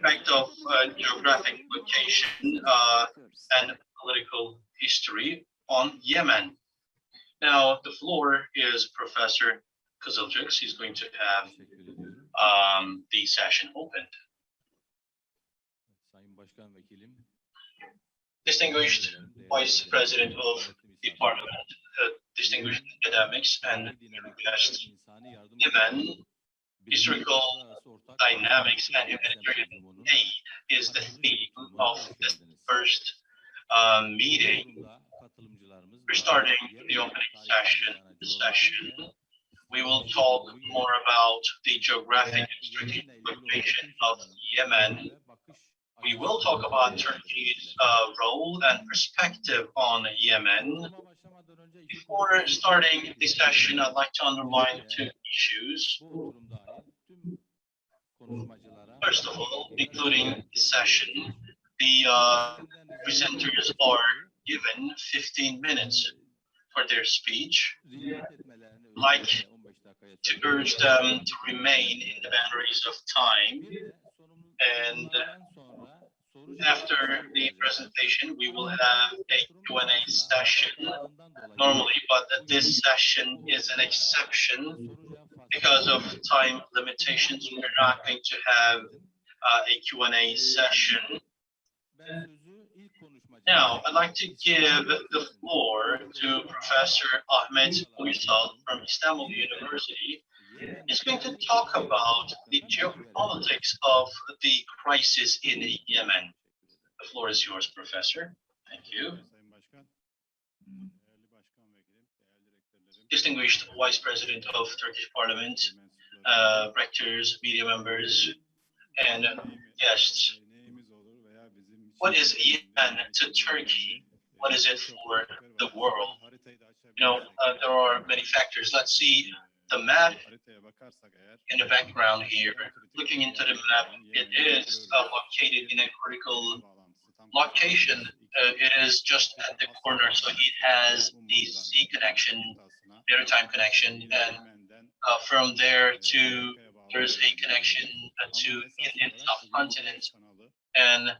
aspect of geographic location and political history on Yemen. Now, the floor is Professor Kızılcık. He's going to have the session opened. Distinguished Vice President of the Parliament, distinguished academics and guests, Yemen, historical dynamics and humanitarian aid is the theme of this first meeting. We're starting the opening session. This session, we will talk more about the geographic and strategic location of Yemen. We will talk about Turkey's role and perspective on Yemen. Before starting the session, I'd like to underline two issues. First of all, including the session, the presenters are given 15 minutes for their speech. I'd like to urge them to remain in the boundaries of time, and after the presentation, we will have a Q&A session normally, but this session is an exception because of time limitations. We're not going to have a Q&A session. Now, I'd like to give the floor to Professor Ahmet Uysal from Istanbul University. He's going to talk about the geopolitics of the crisis in Yemen. The floor is yours, Professor. Thank you. Distinguished Vice President of Turkish Parliament, rectors, media members, and guests. What is Yemen to Turkey? What is it for the world? You know, there are many factors. Let's see the map in the background here. Looking into the map, it is located in a critical location. It is just at the corner, so it has the sea connection, maritime connection, and from there to there's a connection to Indian subcontinent. And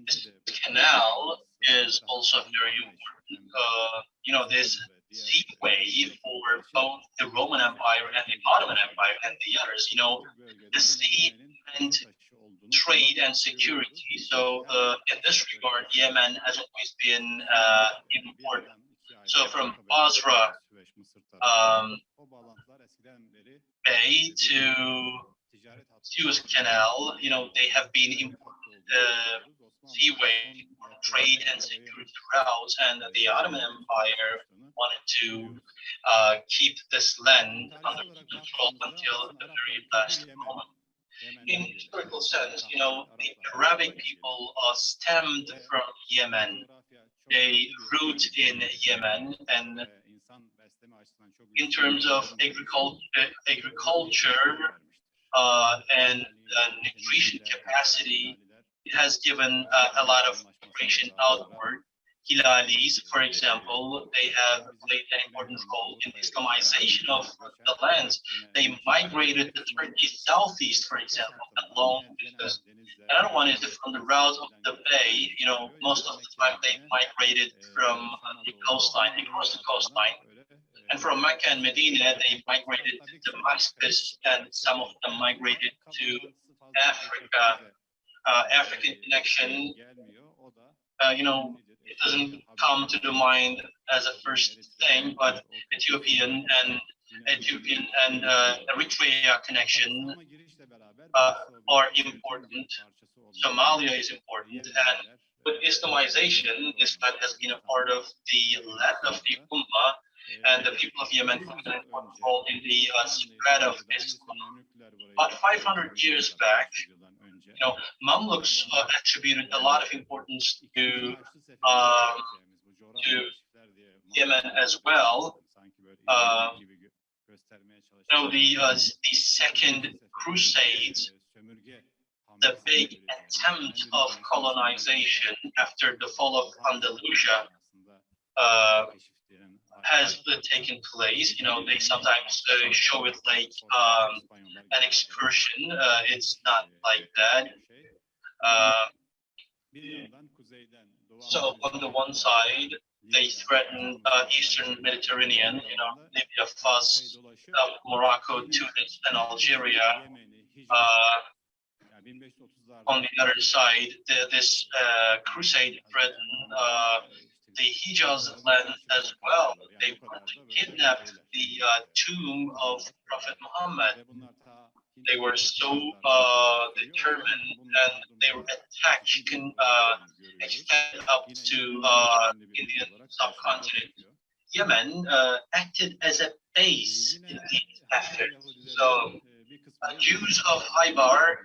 this canal is also very important. You know, this seaway for both the Roman Empire and the Ottoman Empire and the others. You know, the sea meant trade and security. So in this regard, Yemen has always been important. So from Basra Bay to Suez Canal, you know, they have been important seaway trade and security routes, and the Ottoman Empire wanted to keep this land under control until the very last moment. In historical sense, you know, the Arabic people stemmed from Yemen. They root in Yemen, and in terms of agriculture and nutrition capacity, it has given a lot of migration outward. Hilalis, for example, they have played an important role in Islamization of the lands. They migrated to Turkey's southeast, for example, along because another one is from the route of the bay. You know, most of the time they migrated from the coastline, across the coastline. And from Mecca and Medina, they migrated to Damascus, and some of them migrated to Africa. African connection, you know, it doesn't come to the mind as a first thing, but Ethiopian and Eritrea connection are important. Somalia is important, and with Islamization, this land has been a part of the land of the Ummah, and the people of Yemen played an important role in the spread of Islam. About 500 years back, you know, Mamluks attributed a lot of importance to Yemen as well. You know, the Second Crusades, the big attempt of colonization after the fall of Andalusia, has taken place. They sometimes show it like an excursion. It's not like that. Uh, so on the one side, they threaten Eastern Mediterranean, Libya, Fas, Morocco, Tunis, and Algeria. On the other side, this crusade threatened the Hijaz land as well. They wanted to kidnap the tomb of Prophet Muhammad. They were so determined, and their attack extended up to Indian subcontinent. Yemen acted as a base in these efforts. So Jews of Haibar,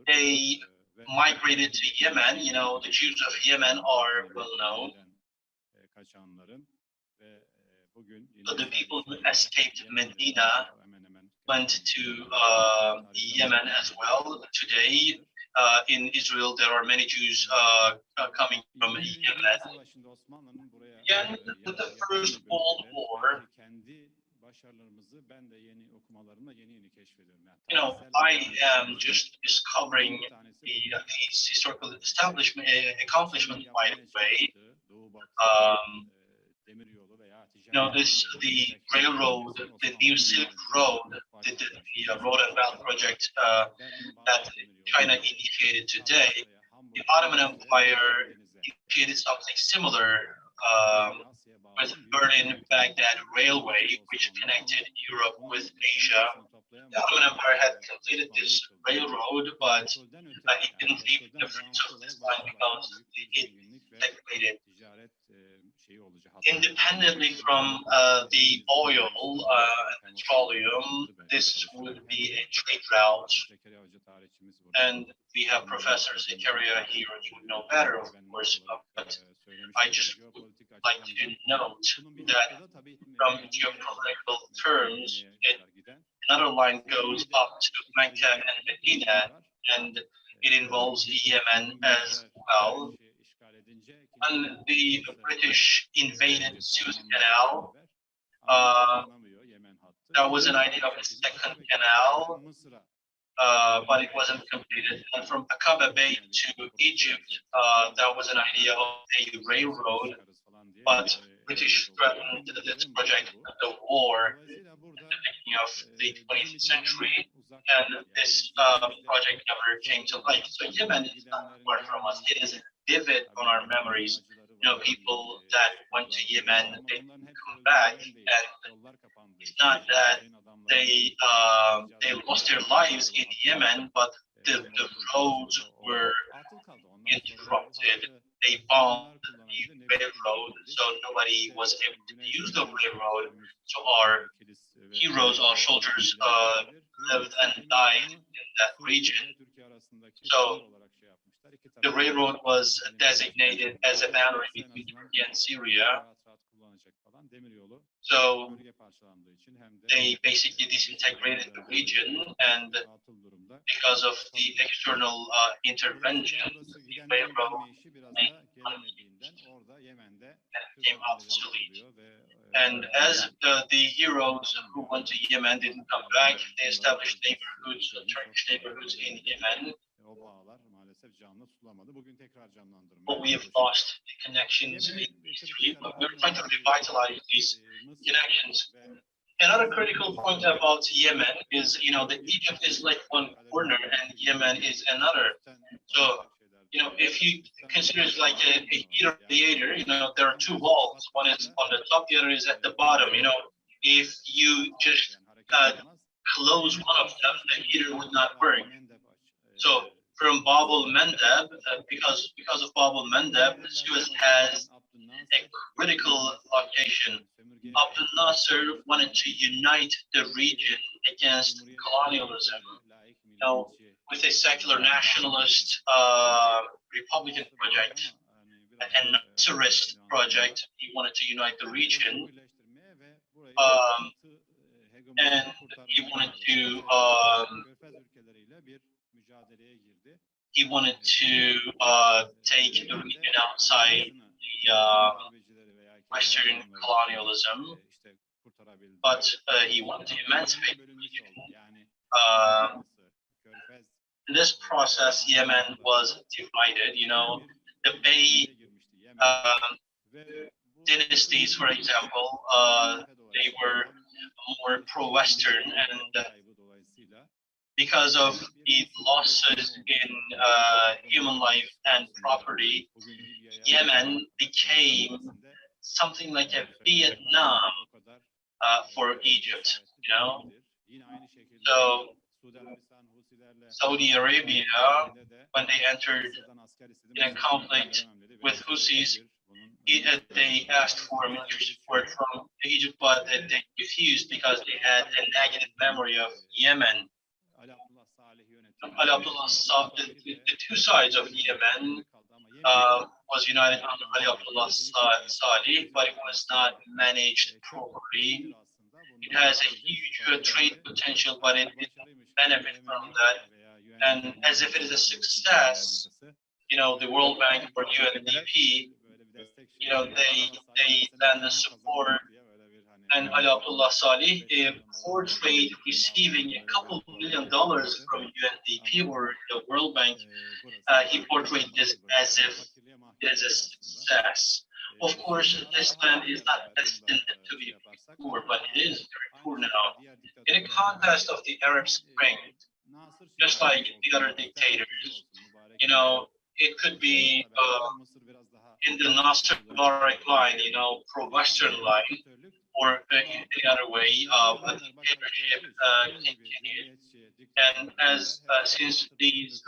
they migrated to Yemen. The Jews of Yemen are well known. So the people who escaped Medina went to Yemen as well. Today, in Israel, there are many Jews coming from Yemen. Again, the First World War, I am just discovering these historical accomplishments right away. The railroad, the new Silk Road, the Road and Belt project that China initiated today. The Ottoman Empire initiated something similar with Berlin-Baghdad Railway, which connected Europe with Asia. The Ottoman Empire had completed this railroad, but it didn't leave the fruits of this line because it integrated independently from the oil and petroleum. This would be a trade route, and we have Professor Zakaria here. You would know better, of course, but I just would like to note that from geopolitical terms, another line goes up to Mecca and Medina, and it involves Yemen as well. When the British invaded Suez Canal, that was an idea of a second canal, but it wasn't completed. And from Aqaba Bay to Egypt, that was an idea of a railroad, but British threatened this project at the war at the beginning of the 20th century, and this project never came to life. So Yemen is not far from us. It is vivid on our memories. People that went to Yemen, they didn't come back, and it's not that they lost their lives in Yemen, but the roads were interrupted. They bombed the railroad, so nobody was able to use the railroad. So our heroes, our soldiers, lived and died in that region. So the railroad was designated as a boundary between Turkey and Syria. So they basically disintegrated the region, and because of the external intervention, the railroad became obsolete. And as the heroes who went to Yemen didn't come back, they established neighborhoods, Turkish neighborhoods in Yemen. But we have lost the connections in history, but we're trying to revitalize these connections. Another critical point about Yemen is, that Egypt is like one corner and Yemen is another. So, if you consider it like a heater radiator, there are two walls. One is on the top, the other is at the bottom. If you just close one of them, the heater would not work. So from Bab al-Mandab, because of Bab al-Mandab, Suez has a critical location. Abdul Nasser wanted to unite the region against colonialism. With a secular nationalist Republican project, a Nasserist project, he wanted to unite the region, and he wanted to take the region outside Western colonialism, but he wanted to emancipate the region. In this process, Yemen was divided. The Bey dynasties, for example, they were more pro-Western, and because of the losses in human life and property, Yemen became something like a Vietnam for Egypt, So Saudi Arabia, when they entered in a conflict with Houthis, they asked for military support from Egypt, but they refused because they had a negative memory of Yemen. The two sides of Yemen was united under Ali Abdullah Saleh, but it was not managed properly. It has a huge trade potential, but it didn't benefit from that. And as if it is a success, the World Bank or UNDP, they lend the support. And Ali Abdullah Saleh portrayed receiving a couple $1 million from UNDP or the World Bank. He portrayed this as if it is a success. Of course, this land is not destined to be poor, but it is very poor now. In the context of the Arab Spring, just like the other dictators, it could be in the Nasser Mubarak line, pro-Western line, or in the other way, a dictatorship continued. And since these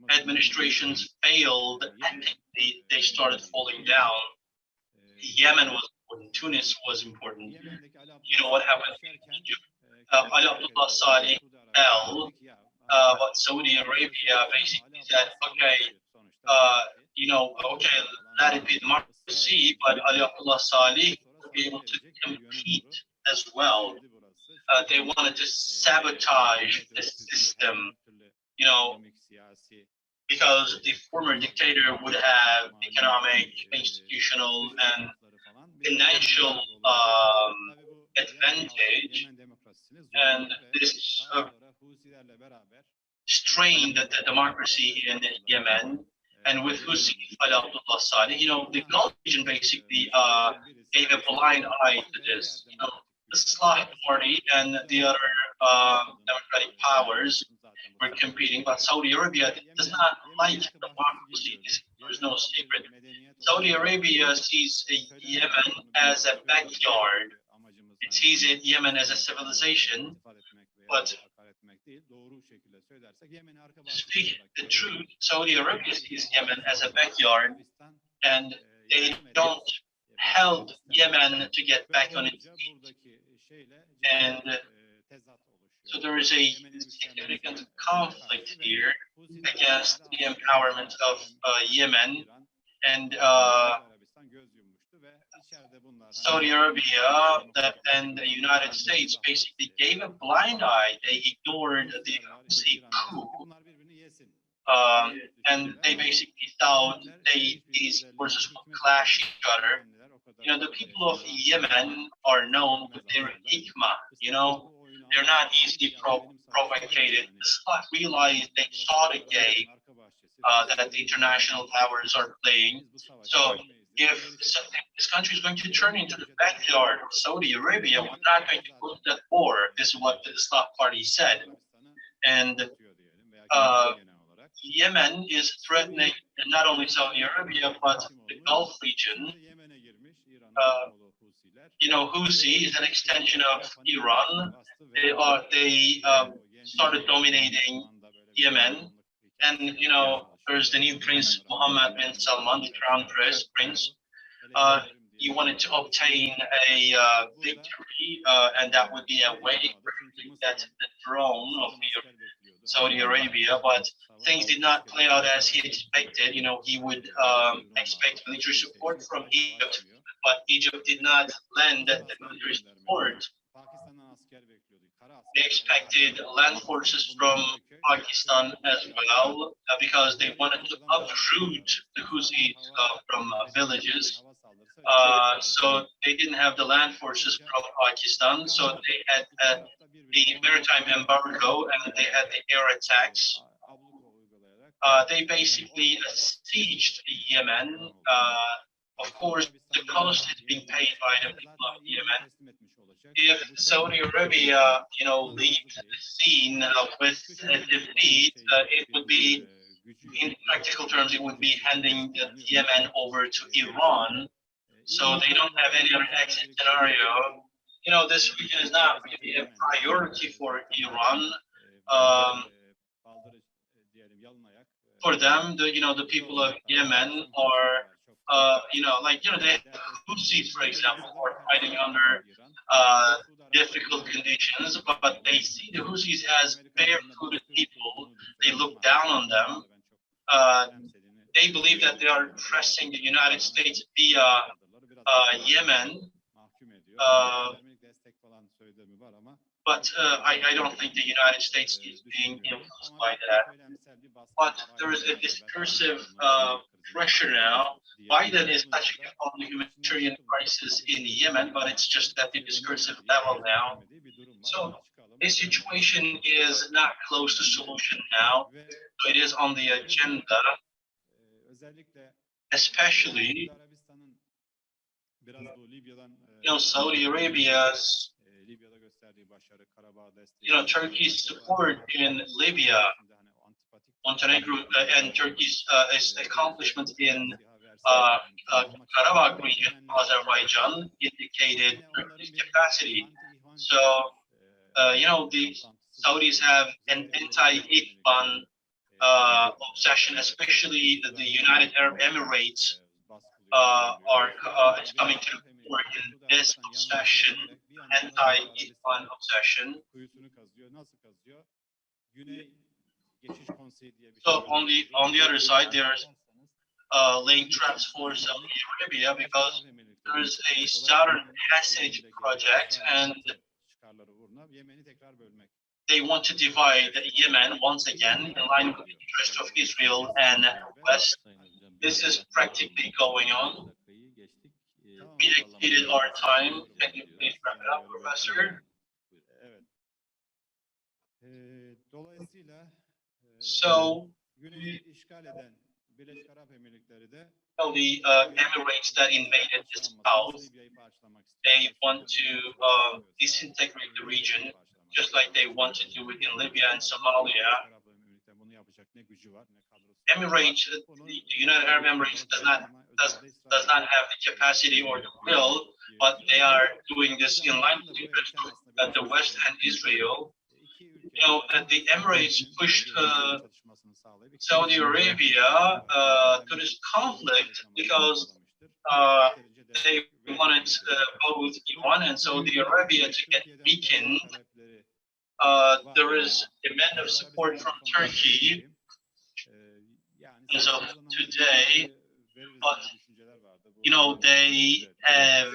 administrations failed ethically, they started falling down. Yemen was important. Tunis was important. What happened in Egypt? Ali Abdullah Saleh fell, but Saudi Arabia basically said, okay, let it be democracy, but Ali Abdullah Saleh would be able to compete as well. They wanted to sabotage the system, because the former dictator would have economic, institutional, and financial advantage, and this strained the democracy in Yemen. And with Houthi, Ali Abdullah Saleh, the Gulf region basically gave a blind eye to this. The Islah Party and the other democratic powers were competing, but Saudi Arabia does not like democracy. There is no secret. Saudi Arabia sees Yemen as a backyard. It sees Yemen as a civilization, but to speak the truth, Saudi Arabia sees Yemen as a backyard, and they don't help Yemen to get back on its feet. And so there is a significant conflict here against the empowerment of Yemen, and Saudi Arabia and the United States basically gave a blind eye. They ignored the Houthi coup, and they basically thought these forces would clash each other. The people of Yemen are known for their hikmah. They're not easily provocated. Islam realized they saw the game that the international powers are playing. So if this country is going to turn into the backyard of Saudi Arabia, we're not going to go to that war. This is what the Islah Party said. And Yemen is threatening not only Saudi Arabia, but the Gulf region. Houthi is an extension of Iran. They started dominating Yemen, and there's the new Prince Mohammed bin Salman, the crown prince. He wanted to obtain a victory, and that would be a way to get the throne of Saudi Arabia. But things did not play out as he expected. He would expect military support from Egypt, but Egypt did not lend the military support. They expected land forces from Pakistan as well, because they wanted to uproot the Houthis from villages. So they didn't have the land forces from Pakistan, so they had the maritime embargo and they had the air attacks. They basically sieged Yemen. Of course, the cost is being paid by the people of Yemen. If Saudi Arabia, leaves the scene with defeat, it would be, in practical terms, it would be handing Yemen over to Iran. So they don't have any other exit scenario. This region is not really a priority for Iran. For them, the people of Yemen are, they have Houthis, for example, who are fighting under difficult conditions, but they see the Houthis as barefooted people. They look down on them. They believe that they are pressing the United States via Yemen. But I don't think the United States is being influenced by that. But there is a discursive pressure now. Biden is touching upon the humanitarian crisis in Yemen, but it's just at the discursive level now. So this situation is not close to solution now. So it is on the agenda, especially Saudi Arabia's Turkey's support in Libya, Montenegro, and Turkey's accomplishment in Karabakh region, Azerbaijan, indicated Turkey's capacity. So, the Saudis have an anti-Ikhwan obsession, especially the United Arab Emirates is coming to work in this obsession, anti-Ikhwan obsession. So on the other side, there's laying traps for Saudi Arabia because there is a Southern Passage project, and they want to divide Yemen once again in line with the interest of Israel and West. This is practically going on. We exceeded our time. Can you please wrap it up, Professor? So, the Emirates that invaded the south, they want to disintegrate the region, just like they want to do it in Libya and Somalia. Emirates, the United Arab Emirates does not have the capacity or the will, but they are doing this in line with the West and Israel. The Emirates pushed Saudi Arabia to this conflict because they wanted both Iran and Saudi Arabia to get weakened. There is demand of support from Turkey as of today, but they have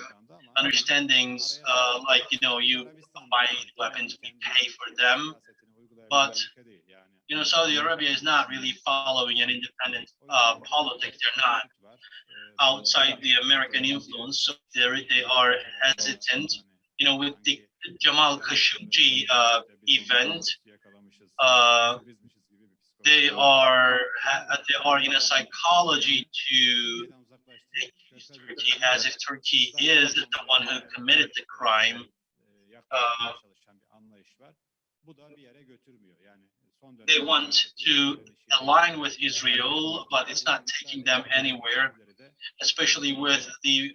understandings like you buy weapons, we pay for them, but Saudi Arabia is not really following an independent politics. They're not outside the American influence, so they are hesitant. With the Jamal Khashoggi event, they are in a psychology to accuse Turkey as if Turkey is the one who committed the crime. They want to align with Israel, but it's not taking them anywhere, especially with the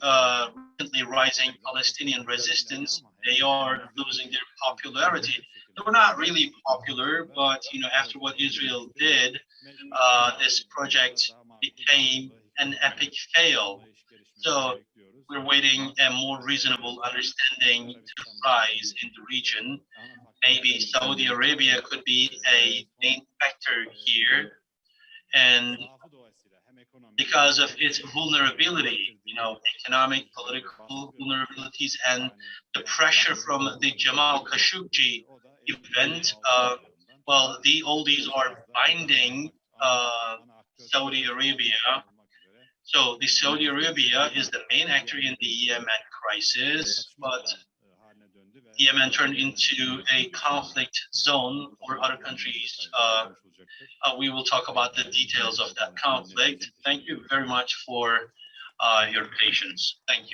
recently rising Palestinian resistance. They are losing their popularity. They were not really popular, but after what Israel did, this project became an epic fail. So we're waiting a more reasonable understanding to rise in the region. Maybe Saudi Arabia could be a main factor here, and because of its vulnerability, economic, political vulnerabilities, and the pressure from the Jamal Khashoggi event, all these are binding Saudi Arabia. So the Saudi Arabia is the main actor in the Yemen crisis, but Yemen turned into a conflict zone for other countries. We will talk about the details of that conflict. Thank you very much for your patience. Thank you.